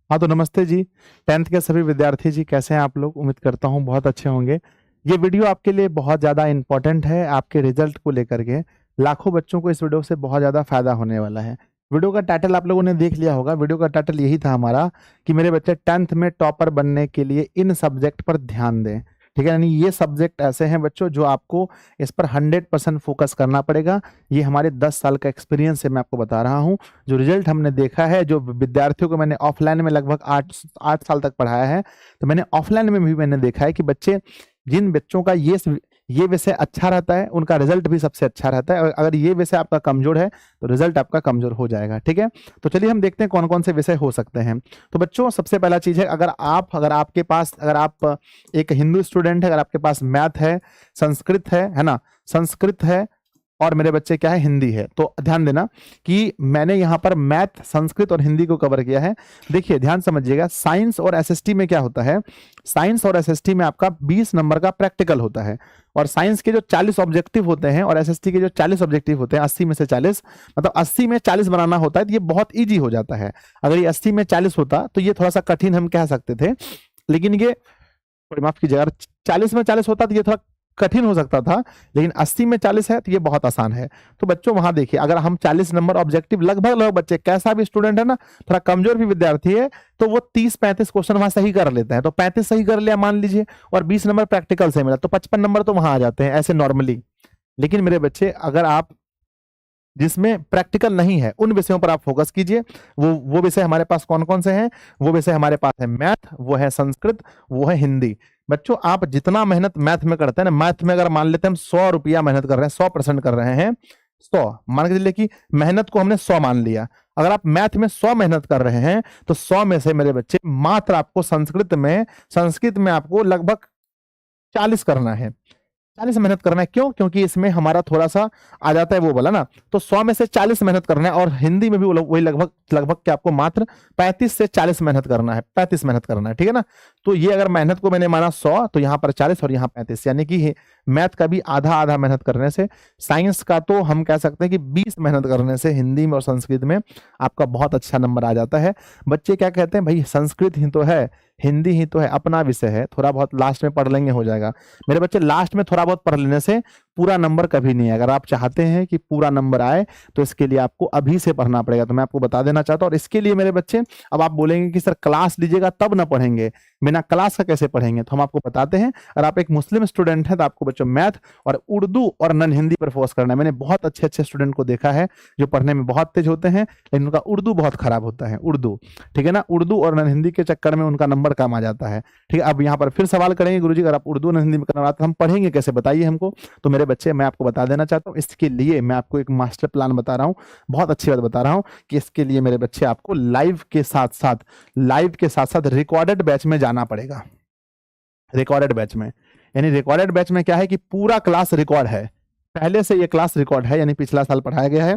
हाँ तो नमस्ते जी। 10th के सभी विद्यार्थी जी, कैसे हैं आप लोग? उम्मीद करता हूँ बहुत अच्छे होंगे। ये वीडियो आपके लिए बहुत ज़्यादा इम्पोर्टेंट है, आपके रिजल्ट को लेकर के। लाखों बच्चों को इस वीडियो से बहुत ज़्यादा फायदा होने वाला है। वीडियो का टाइटल आप लोगों ने देख लिया होगा। वीडियो का टाइटल यही था हमारा कि मेरे बच्चे 10th में टॉपर बनने के लिए इन सब्जेक्ट पर ध्यान दें। ठीक है, यानी ये सब्जेक्ट ऐसे हैं बच्चों जो आपको इस पर 100% फोकस करना पड़ेगा। ये हमारे 10 साल का एक्सपीरियंस से मैं आपको बता रहा हूँ। जो रिजल्ट हमने देखा है, जो विद्यार्थियों को मैंने ऑफलाइन में लगभग 8 साल तक पढ़ाया है, तो मैंने ऑफलाइन में भी मैंने देखा है कि बच्चे, जिन बच्चों का ये विषय अच्छा रहता है, उनका रिजल्ट भी सबसे अच्छा रहता है। और अगर ये विषय आपका कमजोर है तो रिजल्ट आपका कमजोर हो जाएगा। ठीक है, तो चलिए हम देखते हैं कौन कौन से विषय हो सकते हैं। तो बच्चों, सबसे पहला चीज है, अगर आप एक हिंदू स्टूडेंट है, अगर आपके पास मैथ है, संस्कृत है ना, संस्कृत है, और मेरे बच्चे क्या है, हिंदी है, तो ध्यान देना कि मैंने यहाँ पर मैथ, संस्कृत और हिंदी को कवर किया है। देखिए ध्यान समझिएगा, साइंस और एसएसटी में क्या होता है, साइंस और एसएसटी में आपका 20 नंबर का प्रैक्टिकल होता है। और साइंस के जो 40 ऑब्जेक्टिव होते हैं और एसएसटी के जो 40 ऑब्जेक्टिव होते हैं, 80 में से 40, मतलब 80 में 40 बनाना होता है, तो ये बहुत ईजी हो जाता है। अगर ये 80 में 40 होता तो ये थोड़ा सा कठिन हम कह सकते थे, लेकिन ये, माफ कीजिएगा, अगर 40 में 40 होता तो ये थोड़ा कठिन हो सकता था, लेकिन 80 में 40 है तो ये बहुत आसान है। तो बच्चों वहां देखिए, अगर हम 40 नंबर ऑब्जेक्टिव, लगभग बच्चे, कैसा भी स्टूडेंट है ना, थोड़ा कमजोर भी विद्यार्थी है, तो वो 30-35 क्वेश्चन वहां सही कर लेते हैं। तो 35 सही कर लिया मान लीजिए, और 20 नंबर प्रैक्टिकल से मिला, तो 55 नंबर तो वहां आ जाते हैं ऐसे नॉर्मली। लेकिन मेरे बच्चे, अगर आप जिसमें प्रैक्टिकल नहीं है उन विषयों पर आप फोकस कीजिए। वो विषय हमारे पास कौन कौन से हैं? वो विषय हमारे पास है मैथ, वो है संस्कृत, वो है हिंदी। बच्चों, आप जितना मेहनत मैथ में करते हैं ना, मैथ में अगर मान लेते हैं हम 100 रुपया मेहनत कर रहे हैं, 100% कर रहे हैं, 100 मान के चलिए कि मेहनत को हमने 100 मान लिया। अगर आप मैथ में 100 मेहनत कर रहे हैं, तो 100 में से मेरे बच्चे मात्र आपको संस्कृत में आपको लगभग 40 करना है। 40 मेहनत करना है। क्यों? क्योंकि इसमें हमारा थोड़ा सा आ जाता है वो बोला ना, तो 100 में से 40 मेहनत करना है। और हिंदी में भी वही लगभग लगभग क्या आपको मात्र 35 से 40 मेहनत करना है, 35 मेहनत करना है। ठीक है ना, तो ये अगर मेहनत को मैंने माना 100, तो यहाँ पर 40 और यहाँ 35, यानी कि मैथ का भी आधा आधा मेहनत करने से, साइंस का तो हम कह सकते हैं कि 20 मेहनत करने से हिंदी में और संस्कृत में आपका बहुत अच्छा नंबर आ जाता है। बच्चे क्या कहते हैं, भाई संस्कृत ही तो है, हिंदी ही तो है, अपना विषय है, थोड़ा बहुत लास्ट में पढ़ लेंगे हो जाएगा। मेरे बच्चे, लास्ट में थोड़ा बहुत पढ़ लेने से पूरा नंबर कभी नहीं है। अगर आप चाहते हैं कि पूरा नंबर आए, तो इसके लिए आपको अभी से पढ़ना पड़ेगा। तो मैं आपको बता देना चाहता हूं। और इसके लिए मेरे बच्चे, अब आप बोलेंगे कि सर क्लास लीजिएगा तब ना पढ़ेंगे, बिना क्लास का कैसे पढ़ेंगे? तो हम आपको बताते हैं। अगर आप एक मुस्लिम स्टूडेंट हैं, तो आपको बच्चों मैथ और उर्दू और नन हिंदी पर फोकस करना है। मैंने बहुत अच्छे अच्छे स्टूडेंट को देखा है जो पढ़ने में बहुत तेज होते हैं, लेकिन उनका उर्दू बहुत खराब होता है, उर्दू। ठीक है ना, उर्दू और नन हिंदी के चक्कर में उनका नंबर कम आ जाता है। ठीक है, अब यहाँ पर फिर सवाल करेंगे, गुरुजी अगर आप उर्दू नन हिंदी में करना, तो हम पढ़ेंगे कैसे, बताइए हमको। तो मेरे बच्चे, मैं आपको बता देना चाहता हूँ, इसके लिए मैं आपको एक मास्टर प्लान बता रहा हूँ। बहुत अच्छी बात बता रहा हूँ कि इसके लिए मेरे बच्चे आपको लाइव के साथ साथ रिकॉर्डेड बैच में जाना पड़ेगा। रिकॉर्डेड बैच में, यानी रिकॉर्डेड बैच में क्या है कि पूरा क्लास रिकॉर्ड है, पहले से ये क्लास रिकॉर्ड है, यानी पिछला साल पढ़ाया गया है,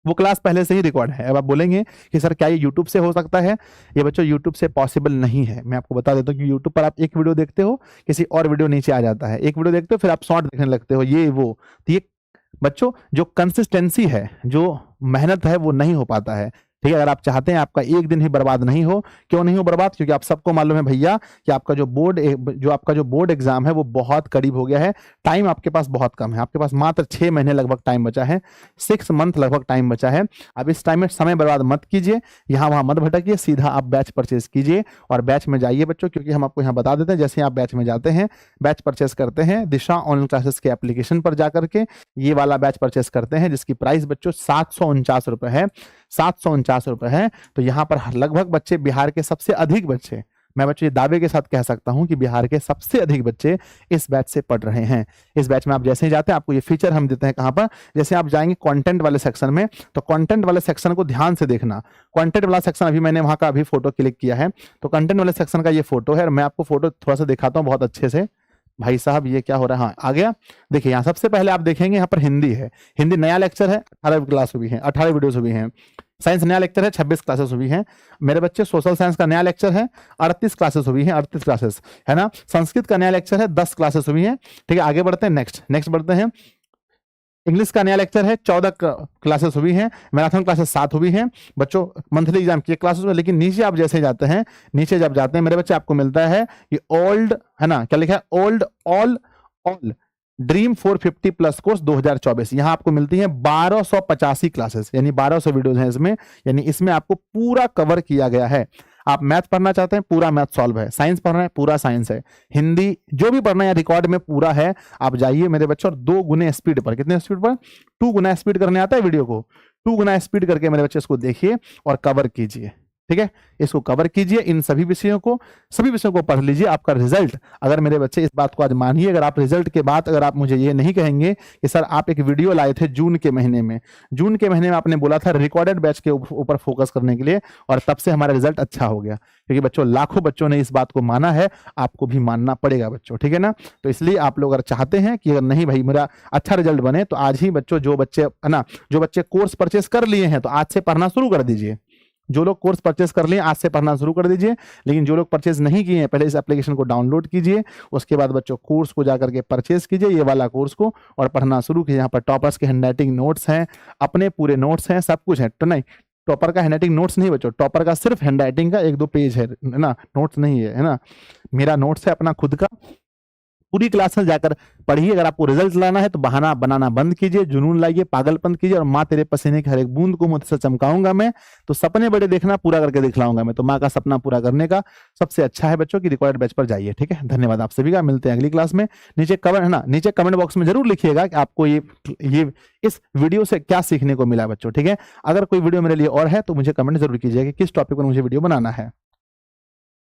वो क्लास पहले से ही रिकॉर्ड है। अब आप बोलेंगे कि सर क्या ये यूट्यूब से हो सकता है? ये बच्चों यूट्यूब से पॉसिबल नहीं है। मैं आपको बता देता हूँ कि यूट्यूब पर आप एक वीडियो देखते हो, किसी और वीडियो नीचे आ जाता है, एक वीडियो देखते हो, फिर आप शॉर्ट देखने लगते हो, ये वो। तो ये बच्चों, जो कंसिस्टेंसी है, जो मेहनत है, वो नहीं हो पाता है। ठीक है, अगर आप चाहते हैं आपका एक दिन ही बर्बाद नहीं हो, क्यों नहीं हो बर्बाद? क्योंकि आप सबको मालूम है भैया कि आपका जो बोर्ड एग्जाम है वो बहुत करीब हो गया है। टाइम आपके पास बहुत कम है, आपके पास मात्र 6 महीने लगभग टाइम बचा है, 6 मंथ लगभग टाइम बचा है। अब इस टाइम में समय बर्बाद मत कीजिए, यहाँ वहां मत भटकिए, सीधा आप बैच परचेज कीजिए और बैच में जाइए बच्चों। क्योंकि हम आपको यहाँ बता देते हैं, जैसे आप बैच में जाते हैं, बैच परचेस करते हैं, दिशा ऑनलाइन क्लासेस के एप्लीकेशन पर जाकर के ये वाला बैच परचेस करते हैं, जिसकी प्राइस बच्चों 749 रुपए है, 749 रुपए है। तो यहाँ पर लगभग बच्चे, बिहार के सबसे अधिक बच्चे, मैं बच्चों ये दावे के साथ कह सकता हूं कि बिहार के सबसे अधिक बच्चे इस बैच से पढ़ रहे हैं। इस बैच में आप जैसे ही जाते हैं, आपको ये फीचर हम देते हैं कहां पर, जैसे आप जाएंगे कंटेंट वाले सेक्शन में, तो कंटेंट वाले सेक्शन को ध्यान से देखना। कंटेंट वाला सेक्शन, अभी मैंने वहां का अभी फोटो क्लिक किया है, तो कंटेंट वाले सेक्शन का ये फोटो है, और मैं आपको फोटो थोड़ा सा दिखाता हूँ बहुत अच्छे से। भाई साहब ये क्या हो रहा है? हाँ आ गया। देखिए यहाँ सबसे पहले आप देखेंगे, यहाँ पर हिंदी है, हिंदी नया लेक्चर है, 18 क्लास हुई है, 18 वीडियोस हुई हैं। साइंस नया लेक्चर है, 26 क्लासेस हुई हैं। मेरे बच्चे, सोशल साइंस का नया लेक्चर है, 38 क्लासेस हुई हैं, 38 क्लासेस है ना। संस्कृत का नया लेक्चर है, 10 क्लासेस हुई हैं। ठीक है, आगे बढ़ते हैं, नेक्स्ट बढ़ते हैं। इंग्लिश का नया लेक्चर है, 14 क्लासेस हुई हैं, मैराथन क्लासेस 7 हुई हैं बच्चों, मंथली एग्जाम की क्लासेस में। लेकिन नीचे आप जैसे जाते हैं, नीचे जब जाते हैं मेरे बच्चे, आपको मिलता है ये ओल्ड, है ना, क्या लिखा है, old all dream 450 plus course 2024। यहां आपको मिलती है 1285 क्लासेस, यानी 1200 वीडियोस हैं इसमें, यानी इसमें आपको पूरा कवर किया गया है। आप मैथ पढ़ना चाहते हैं, पूरा मैथ सॉल्व है, साइंस पढ़ना है, पूरा साइंस है, हिंदी जो भी पढ़ना है रिकॉर्ड में पूरा है। आप जाइए मेरे बच्चे और 2 गुने स्पीड पर, कितने स्पीड पर, 2 गुना स्पीड करने आता है वीडियो को, 2 गुना स्पीड करके मेरे बच्चे इसको देखिए और कवर कीजिए, ठीक है, इसको कवर कीजिए, इन सभी विषयों को पढ़ लीजिए। आपका रिजल्ट, अगर मेरे बच्चे इस बात को आज मानिए, अगर आप रिजल्ट के बाद अगर आप मुझे ये नहीं कहेंगे कि सर आप एक वीडियो लाए थे जून के महीने में आपने बोला था रिकॉर्डेड बैच के ऊपर फोकस करने के लिए, और तब से हमारा रिजल्ट अच्छा हो गया, क्योंकि बच्चों लाखों बच्चों ने इस बात को माना है, आपको भी मानना पड़ेगा बच्चों, ठीक है ना। तो इसलिए आप लोग अगर चाहते हैं कि अगर नहीं भाई मेरा अच्छा रिजल्ट बने, तो आज ही बच्चों जो बच्चे कोर्स परचेस कर लिए हैं, तो आज से पढ़ना शुरू कर दीजिए। जो लोग कोर्स परचेस कर लिए आज से पढ़ना शुरू कर दीजिए। लेकिन जो लोग परचेस नहीं किए हैं, पहले इस एप्लीकेशन को डाउनलोड कीजिए, उसके बाद बच्चों कोर्स को जाकर के परचेस कीजिए, ये वाला कोर्स को, और पढ़ना शुरू कीजिए। यहाँ पर टॉपर्स के हैंडराइटिंग नोट्स हैं, अपने पूरे नोट्स हैं, सब कुछ है। तो नहीं, टॉपर का हैंडराइटिंग नोट्स नहीं बच्चों, टॉपर का सिर्फ हैंडराइटिंग का 1-2 पेज है ना, नोट्स नहीं है ना। मेरा नोट्स है अपना खुद का, पूरी क्लास में जाकर पढ़िए। अगर आपको रिजल्ट लाना है तो बहाना बनाना बंद कीजिए, जुनून लाइए, पागलपन कीजिए, और माँ तेरे पसीने के हर एक बूंद को मुझसे चमकाऊंगा मैं, तो सपने बड़े देखना, पूरा करके दिखलाऊंगा मैं। तो माँ का सपना पूरा करने का सबसे अच्छा है बच्चों की रिकॉर्डेड बैच पर जाइए, ठीक है। धन्यवाद आप सभी का, मिलते हैं अगली क्लास में। नीचे कमेंट है ना, नीचे कमेंट बॉक्स में जरूर लिखिएगा कि आपको ये इस वीडियो से क्या सीखने को मिला बच्चों, ठीक है। अगर कोई वीडियो मेरे लिए और है तो मुझे कमेंट जरूर कीजिएगा कि किस टॉपिक पर मुझे वीडियो बनाना है।